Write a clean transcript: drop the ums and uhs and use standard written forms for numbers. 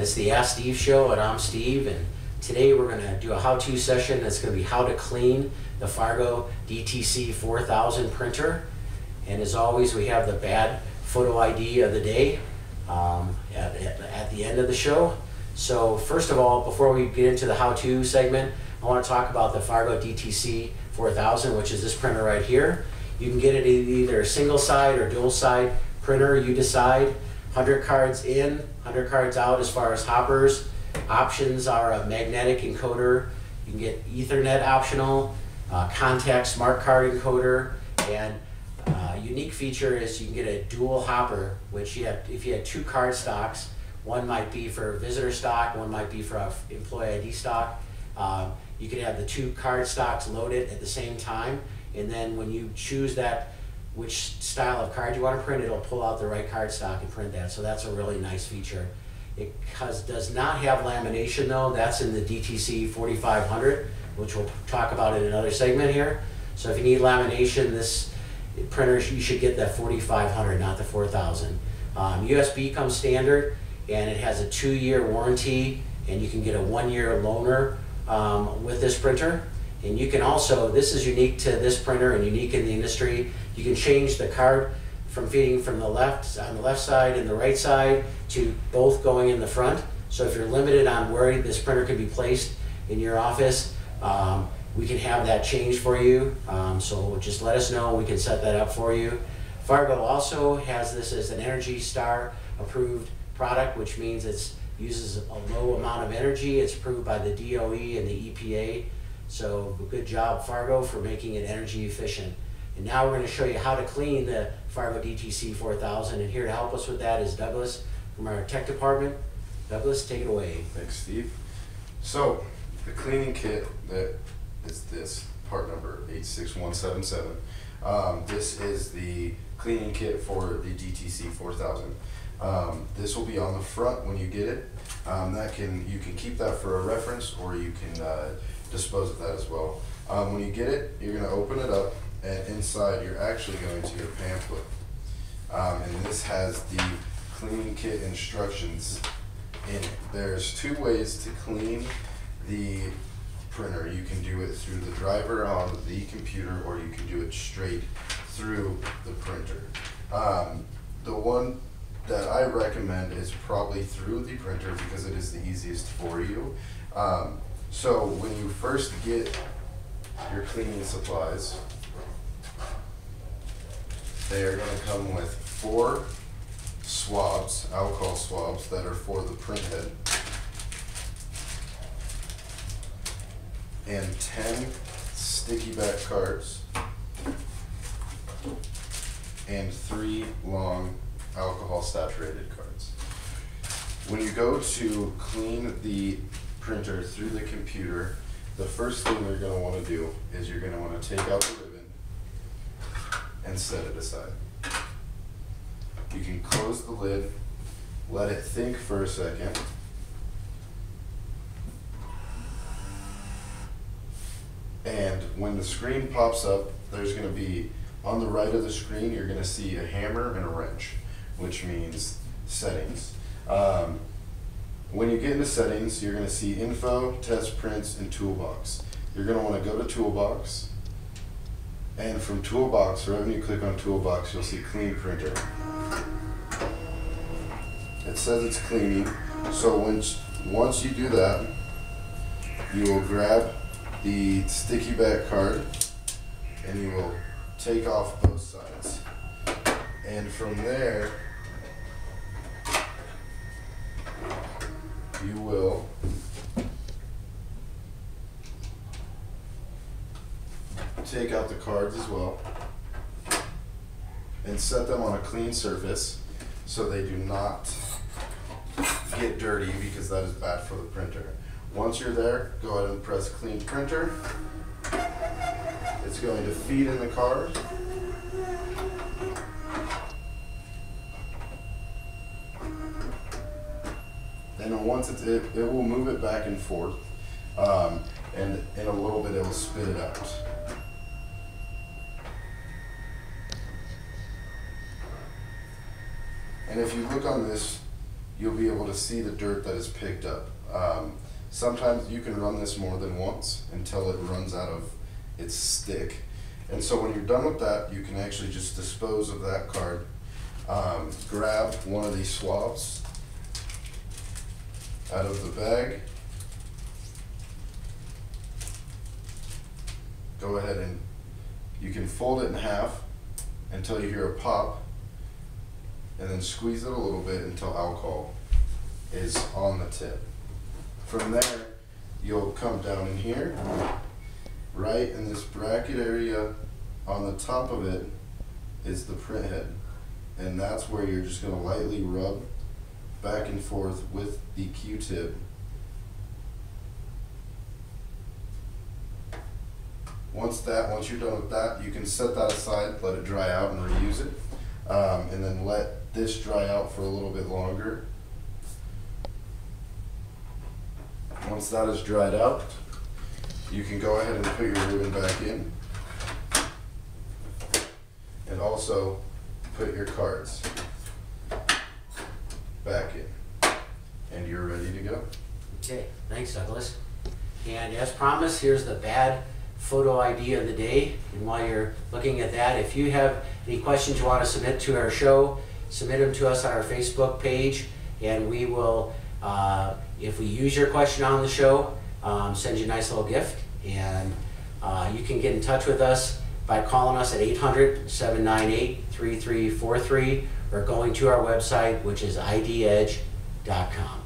It's the Ask Steve show, and I'm Steve, and today we're going to do a how-to session that's going to be how to clean the Fargo DTC4000 printer. And as always, we have the bad photo ID of the day at the end of the show. So first of all, before we get into the how-to segment, I want to talk about the Fargo DTC4000, which is this printer right here. You can get it either a single side or dual side printer, you decide. 100 cards in, 100 cards out as far as hoppers. Options are a magnetic encoder. You can get Ethernet optional, contact smart card encoder, and unique feature is you can get a dual hopper, which if you had 2 card stocks, one might be for visitor stock, one might be for employee ID stock. You could have the 2 card stocks loaded at the same time, and then when you choose which style of card you want to print, it'll pull out the right card stock and print that. So that's a really nice feature. It does not have lamination though. That's in the DTC4000, which we'll talk about in another segment here. So if you need lamination, this printer, you should get that 4500, not the 4000. USB comes standard, and it has a 2-year warranty, and you can get a 1-year loaner with this printer. And you can also, this is unique to this printer and unique in the industry, you can change the card from feeding from the left, on the left side and the right side, to both going in the front. So if you're limited on where this printer can be placed in your office, we can have that changed for you. So just let us know, we can set that up for you. Fargo also has this as an Energy Star approved product, which means it uses a low amount of energy. It's approved by the DOE and the EPA. So good job, Fargo, for making it energy efficient. And now we're going to show you how to clean the Fargo DTC4000, and here to help us with that is Douglas from our tech department. Douglas, take it away. Thanks, Steve. So the cleaning kit that is this part number 86177. This is the cleaning kit for the DTC4000. This will be on the front when you get it. You can keep that for a reference, or you can dispose of that as well. When you get it, you're going to open it up, and inside you're actually going to get a pamphlet. And this has the cleaning kit instructions in it. There's 2 ways to clean the printer. You can do it through the driver on the computer, or you can do it straight through the printer. The one that I recommend is probably through the printer because it is the easiest for you. So when you first get your cleaning supplies, they are going to come with 4 swabs, alcohol swabs, that are for the print head, and 10 sticky back cards, and 3 long alcohol saturated cards. When you go to clean the printer through the computer, the first thing you're going to want to do is you're going to want to take out the ribbon and set it aside. You can close the lid, let it think for a second, and when the screen pops up, there's going to be, on the right of the screen, you're going to see a hammer and a wrench, which means settings. When you get into settings, you're going to see info, test prints, and toolbox. You're going to want to go to toolbox, and from toolbox, right when you click on toolbox, you'll see clean printer. It says it's cleaning, so once you do that, you will grab the sticky back card and you will take off both sides. And from there, you will take out the cards as well and set them on a clean surface so they do not get dirty, because that is bad for the printer. Once you're there, go ahead and press clean printer. It's going to feed in the card. And then once it will move it back and forth, and in a little bit it will spit it out. And if you look on this you'll be able to see the dirt that is picked up. Sometimes you can run this more than once until it runs out of its stick. And so when you're done with that, you can actually just dispose of that card. Grab one of these swabs out of the bag. Go ahead and you can fold it in half until you hear a pop, and then squeeze it a little bit until alcohol is on the tip. From there, you'll come down in here, right in this bracket area on the top of it is the print head. And that's where you're just gonna lightly rub back and forth with the Q-tip. Once you're done with that, you can set that aside, let it dry out and reuse it. And then let this dry out for a little bit longer. Once that is dried out, you can go ahead and put your ribbon back in. And also put your cards back in. And you're ready to go. Okay, thanks Douglas. And as promised, here's the bad photo ID of the day. And while you're looking at that, if you have any questions you want to submit to our show, submit them to us on our Facebook page, and we will, if we use your question on the show, send you a nice little gift. And you can get in touch with us by calling us at 800-798-3343 or going to our website, which is idedge.com.